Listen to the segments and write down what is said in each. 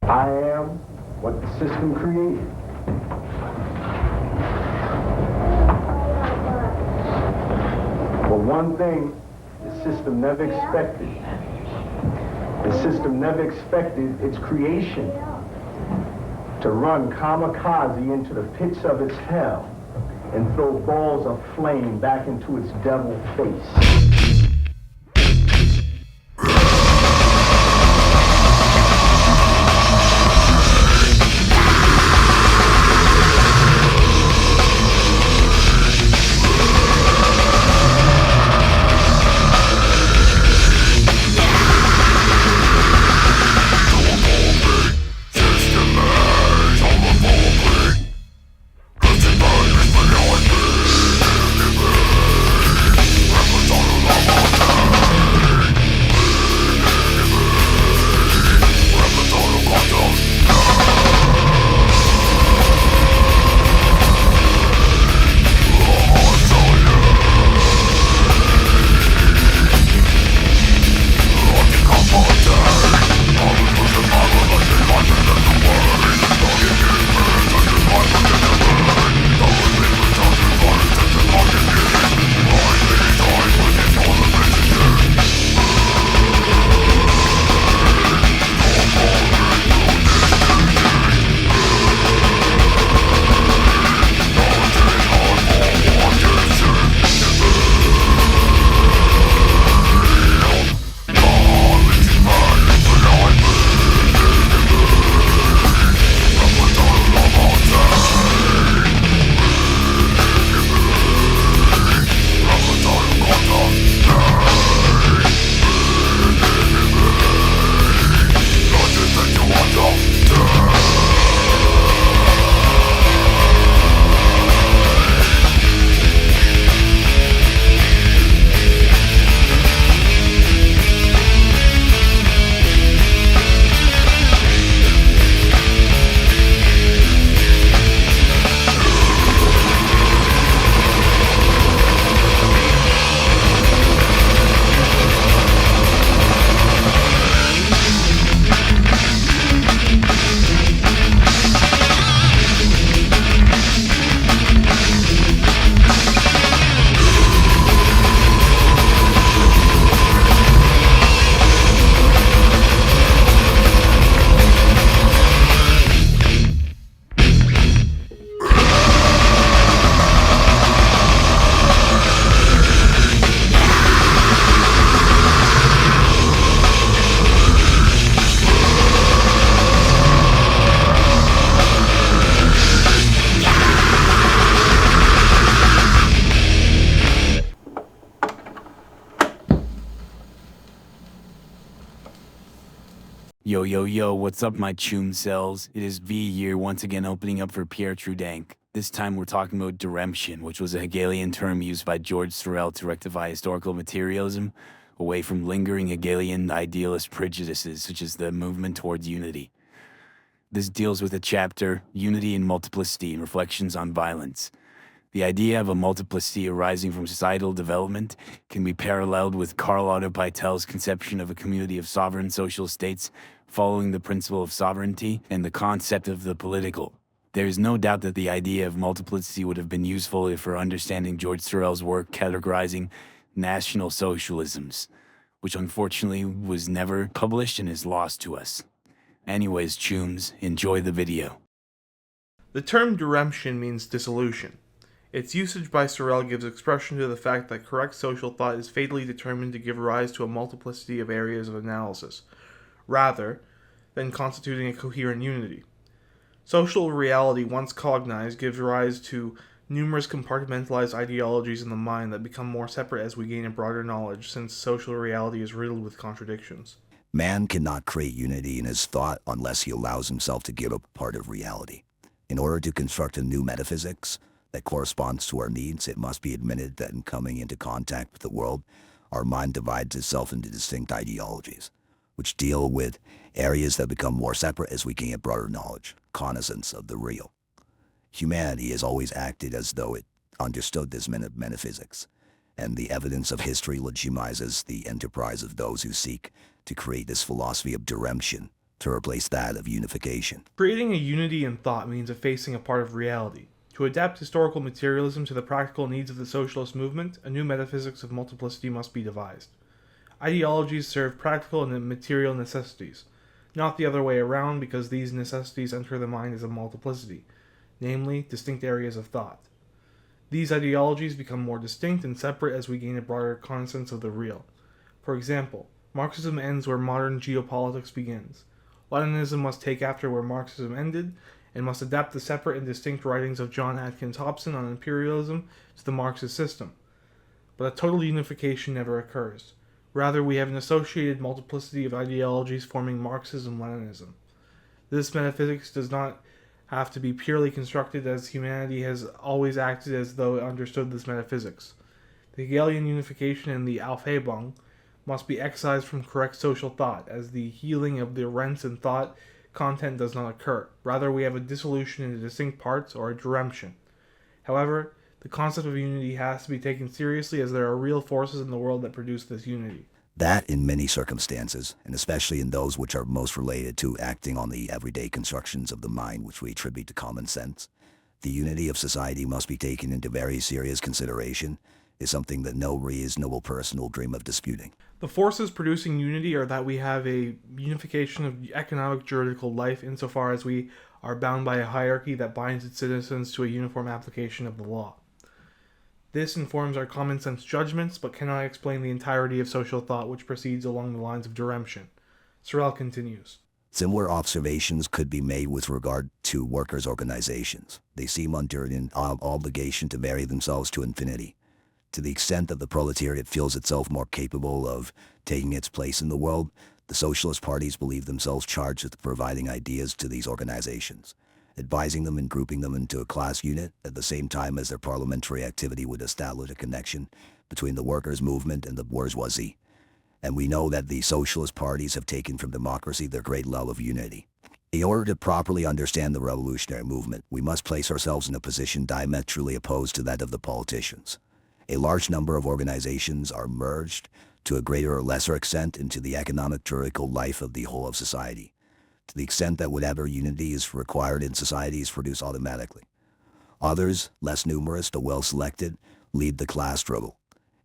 I am what the system created. But one thing the system never expected. The system never expected its creation to run kamikaze into the pits of its hell and throw balls of flame back into its devil face. Yo, what's up my tune cells? It is V here once again opening up for Pierre Tru-Dank. This time we're talking about Diremption, which was a Hegelian term used by George Sorel to rectify historical materialism away from lingering Hegelian idealist prejudices such as the movement towards unity. This deals with the chapter, Unity and Multiplicity and Reflections on Violence. The idea of a multiplicity arising from societal development can be paralleled with Karl Otto Peitel's conception of a community of sovereign social states following the principle of sovereignty and the concept of the political. There is no doubt that the idea of multiplicity would have been useful for understanding George Sorel's work categorizing national socialisms, which unfortunately was never published and is lost to us. Anyways, chooms, enjoy the video. The term diremption means dissolution. Its usage by Sorel gives expression to the fact that correct social thought is fatally determined to give rise to a multiplicity of areas of analysis, rather than constituting a coherent unity. Social reality, once cognized, gives rise to numerous compartmentalized ideologies in the mind that become more separate as we gain a broader knowledge, since social reality is riddled with contradictions. Man cannot create unity in his thought unless he allows himself to give up part of reality. In order to construct a new metaphysics that corresponds to our needs, it must be admitted that in coming into contact with the world, our mind divides itself into distinct ideologies, which deal with areas that become more separate as we gain a broader knowledge, cognizance of the real. Humanity has always acted as though it understood this metaphysics, and the evidence of history legitimizes the enterprise of those who seek to create this philosophy of diremption to replace that of unification. Creating a unity in thought means effacing a part of reality. To adapt historical materialism to the practical needs of the socialist movement, a new metaphysics of multiplicity must be devised. Ideologies serve practical and material necessities, not the other way around, because these necessities enter the mind as a multiplicity, namely, distinct areas of thought. These ideologies become more distinct and separate as we gain a broader conscience of the real. For example, Marxism ends where modern geopolitics begins. Leninism must take after where Marxism ended, and must adapt the separate and distinct writings of John Atkins Hobson on imperialism to the Marxist system. But a total unification never occurs. Rather, we have an associated multiplicity of ideologies forming Marxism-Leninism. This metaphysics does not have to be purely constructed, as humanity has always acted as though it understood this metaphysics. The Hegelian unification and the Aufhebung must be excised from correct social thought, as the healing of the rents in thought content does not occur. Rather, we have a dissolution into distinct parts, or a diremption. However, the concept of unity has to be taken seriously, as there are real forces in the world that produce this unity. That, in many circumstances, and especially in those which are most related to acting on the everyday constructions of the mind which we attribute to common sense, the unity of society must be taken into very serious consideration, is something that no reasonable person will dream of disputing. The forces producing unity are that we have a unification of economic juridical life insofar as we are bound by a hierarchy that binds its citizens to a uniform application of the law. This informs our common sense judgments, but cannot explain the entirety of social thought which proceeds along the lines of Diremption. Sorel continues. Similar observations could be made with regard to workers' organizations. They seem under an obligation to vary themselves to infinity. To the extent that the proletariat feels itself more capable of taking its place in the world, the socialist parties believe themselves charged with providing ideas to these organizations, advising them and grouping them into a class unit at the same time as their parliamentary activity would establish a connection between the workers' movement and the bourgeoisie. And we know that the socialist parties have taken from democracy their great love of unity. In order to properly understand the revolutionary movement, we must place ourselves in a position diametrically opposed to that of the politicians. A large number of organizations are merged, to a greater or lesser extent, into the economic juridical life of the whole of society, to the extent that whatever unity is required in society is produced automatically. Others, less numerous but well selected, lead the class struggle.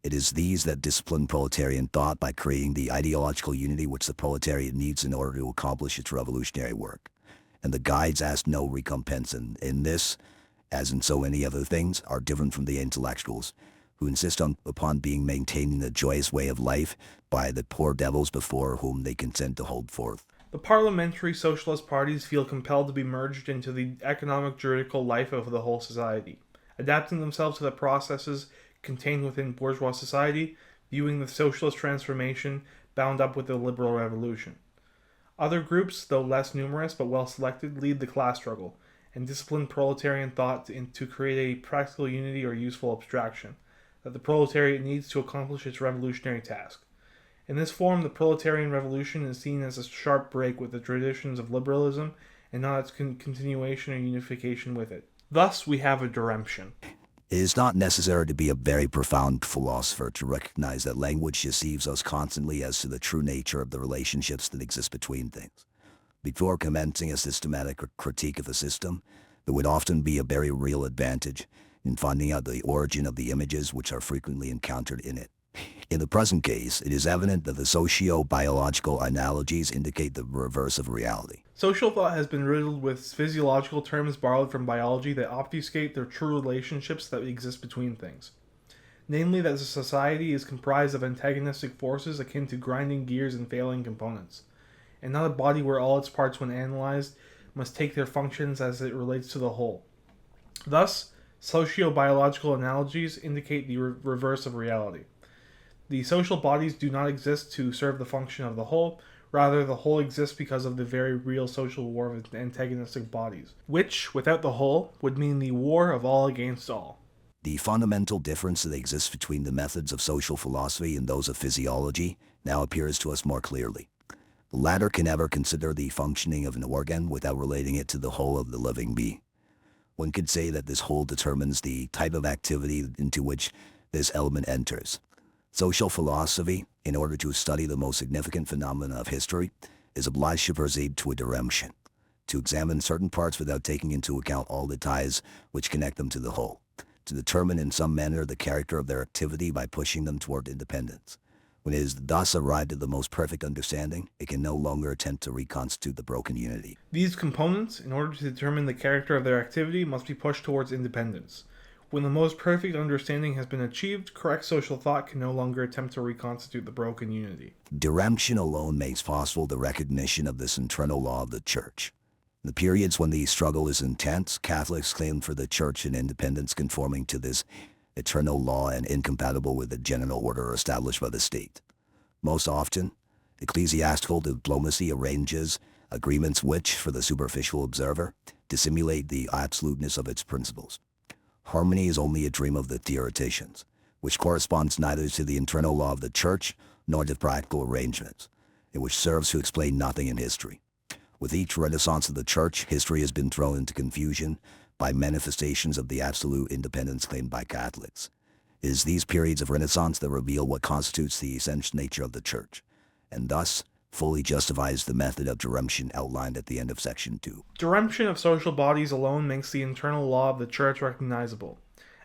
It is these that discipline proletarian thought by creating the ideological unity which the proletariat needs in order to accomplish its revolutionary work. And the guides ask no recompense, and in this, as in so many other things, are different from the intellectuals, who insist upon being maintained in the joyous way of life by the poor devils before whom they consent to hold forth. The parliamentary socialist parties feel compelled to be merged into the economic juridical life of the whole society, adapting themselves to the processes contained within bourgeois society, viewing the socialist transformation bound up with the liberal revolution. Other groups, though less numerous but well selected, lead the class struggle, and discipline proletarian thought to create a practical unity or useful abstraction that the proletariat needs to accomplish its revolutionary task. In this form, the proletarian revolution is seen as a sharp break with the traditions of liberalism and not its continuation or unification with it. Thus, we have a diremption. It is not necessary to be a very profound philosopher to recognize that language deceives us constantly as to the true nature of the relationships that exist between things. Before commencing a systematic critique of the system, there would often be a very real advantage in finding out the origin of the images which are frequently encountered in it. In the present case, it is evident that the socio-biological analogies indicate the reverse of reality. Social thought has been riddled with physiological terms borrowed from biology that obfuscate the true relationships that exist between things. Namely, that the society is comprised of antagonistic forces akin to grinding gears and failing components, and not a body where all its parts, when analyzed, must take their functions as it relates to the whole. Thus, socio-biological analogies indicate the reverse of reality. The social bodies do not exist to serve the function of the whole, rather the whole exists because of the very real social war of antagonistic bodies, which, without the whole, would mean the war of all against all. The fundamental difference that exists between the methods of social philosophy and those of physiology now appears to us more clearly. The latter can never consider the functioning of an organ without relating it to the whole of the living being. One could say that this whole determines the type of activity into which this element enters. Social philosophy, in order to study the most significant phenomena of history, is obliged to proceed to a diremption, to examine certain parts without taking into account all the ties which connect them to the whole, to determine in some manner the character of their activity by pushing them toward independence. When it is thus arrived at the most perfect understanding, it can no longer attempt to reconstitute the broken unity. These components, in order to determine the character of their activity, must be pushed towards independence. When the most perfect understanding has been achieved, correct social thought can no longer attempt to reconstitute the broken unity. Diremption alone makes possible the recognition of this internal law of the Church. In the periods when the struggle is intense, Catholics claim for the Church an independence conforming to this eternal law and incompatible with the general order established by the state. Most often, ecclesiastical diplomacy arranges agreements which, for the superficial observer, dissimulate the absoluteness of its principles. Harmony is only a dream of the theoreticians, which corresponds neither to the internal law of the Church nor to practical arrangements, and which serves to explain nothing in history. With each renaissance of the Church, history has been thrown into confusion by manifestations of the absolute independence claimed by Catholics. It is these periods of Renaissance that reveal what constitutes the essential nature of the Church, and thus fully justifies the method of diremption outlined at the end of Section 2. Diremption of social bodies alone makes the internal law of the Church recognizable.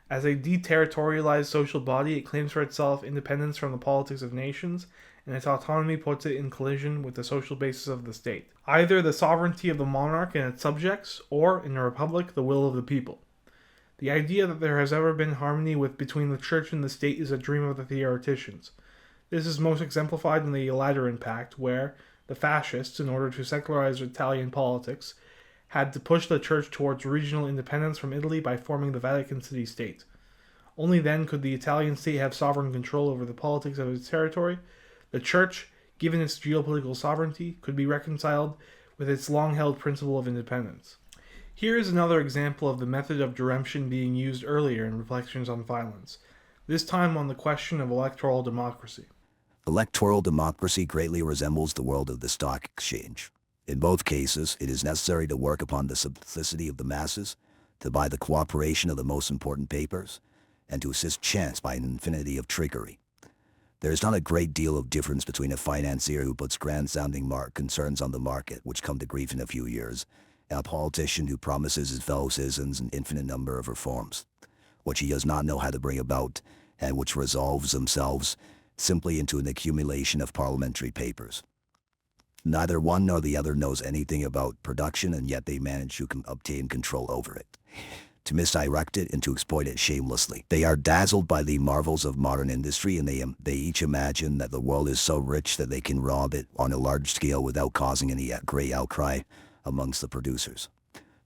As a deterritorialized social body, it claims for itself independence from the politics of nations, and its autonomy puts it in collision with the social basis of the state. Either the sovereignty of the monarch and its subjects, or, in a republic, the will of the people. The idea that there has ever been harmony between the Church and the state is a dream of the theoreticians. This is most exemplified in the Lateran Pact, where the fascists, in order to secularize Italian politics, had to push the Church towards regional independence from Italy by forming the Vatican City State. Only then could the Italian state have sovereign control over the politics of its territory. The Church, given its geopolitical sovereignty, could be reconciled with its long-held principle of independence. Here is another example of the method of diremption being used earlier in Reflections on Violence, this time on the question of electoral democracy. Electoral democracy greatly resembles the world of the stock exchange. In both cases, it is necessary to work upon the simplicity of the masses, to buy the cooperation of the most important papers, and to assist chance by an infinity of trickery. There is not a great deal of difference between a financier who puts grand-sounding concerns on the market, which come to grief in a few years, and a politician who promises his fellow citizens an infinite number of reforms, which he does not know how to bring about, and which resolves themselves simply into an accumulation of parliamentary papers. Neither one nor the other knows anything about production, and yet they manage to obtain control over it, to misdirect it and to exploit it shamelessly. They are dazzled by the marvels of modern industry, and they each imagine that the world is so rich that they can rob it on a large scale without causing any great outcry amongst the producers.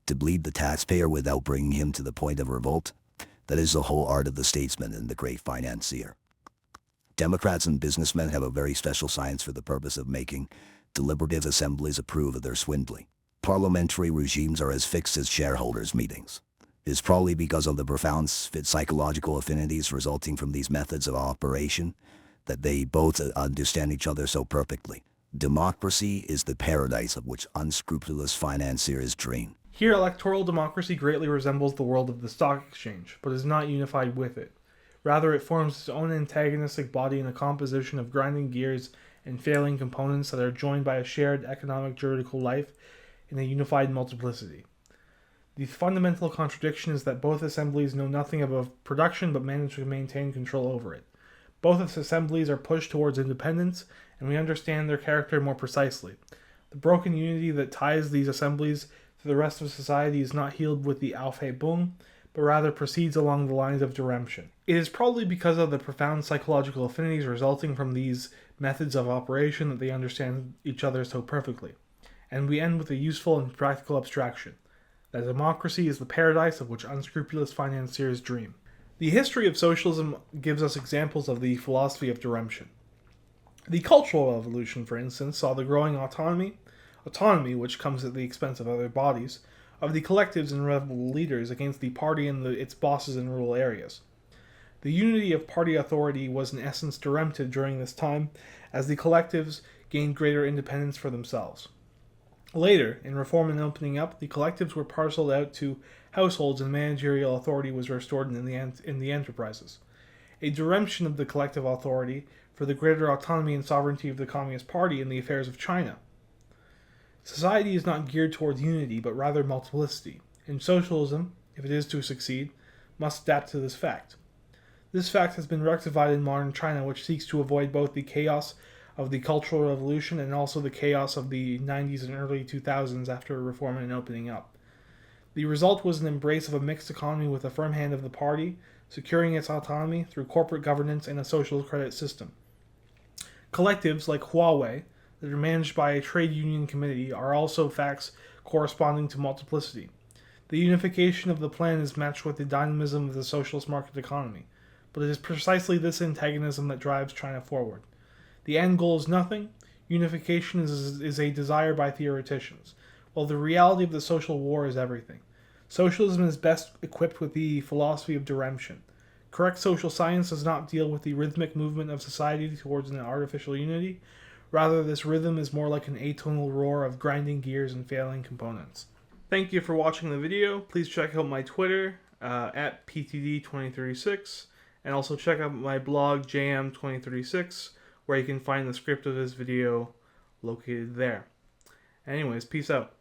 To bleed the taxpayer without bringing him to the point of revolt, that is the whole art of the statesman and the great financier. Democrats and businessmen have a very special science for the purpose of making deliberative assemblies approve of their swindling. Parliamentary regimes are as fixed as shareholders' meetings. It is probably because of the profound psychological affinities resulting from these methods of operation that they both understand each other so perfectly. Democracy is the paradise of which unscrupulous financiers dream. Here, electoral democracy greatly resembles the world of the stock exchange, but is not unified with it. Rather, it forms its own antagonistic body in a composition of grinding gears and failing components that are joined by a shared economic juridical life in a unified multiplicity. The fundamental contradiction is that both assemblies know nothing about production but manage to maintain control over it. Both assemblies are pushed towards independence, and we understand their character more precisely. The broken unity that ties these assemblies to the rest of society is not healed with the Aufhebung, but rather proceeds along the lines of diremption. It is probably because of the profound psychological affinities resulting from these methods of operation that they understand each other so perfectly. And we end with a useful and practical abstraction, that democracy is the paradise of which unscrupulous financiers dream. The history of socialism gives us examples of the philosophy of diremption. The Cultural Revolution, for instance, saw the growing autonomy which comes at the expense of other bodies, of the collectives and rebel leaders against the party and its bosses in rural areas. The unity of party authority was in essence dirempted during this time, as the collectives gained greater independence for themselves. Later, in reform and opening up, the collectives were parceled out to households and managerial authority was restored in the enterprises. A diremption of the collective authority for the greater autonomy and sovereignty of the Communist Party in the affairs of China. Society is not geared towards unity, but rather multiplicity, and socialism, if it is to succeed, must adapt to this fact. This fact has been rectified in modern China, which seeks to avoid both the chaos of the Cultural Revolution and also the chaos of the 90s and early 2000s after reform and opening up. The result was an embrace of a mixed economy with a firm hand of the party, securing its autonomy through corporate governance and a social credit system. Collectives like Huawei, that are managed by a trade union committee, are also facts corresponding to multiplicity. The unification of the plan is matched with the dynamism of the socialist market economy, but it is precisely this antagonism that drives China forward. The end goal is nothing. Unification is a desire by theoreticians, while the reality of the social war is everything. Socialism is best equipped with the philosophy of Diremption. Correct social science does not deal with the rhythmic movement of society towards an artificial unity. Rather, this rhythm is more like an atonal roar of grinding gears and failing components. Thank you for watching the video. Please check out my Twitter, at PTD2036, and also check out my blog, JM2036, where you can find the script of this video located there. Anyways, peace out.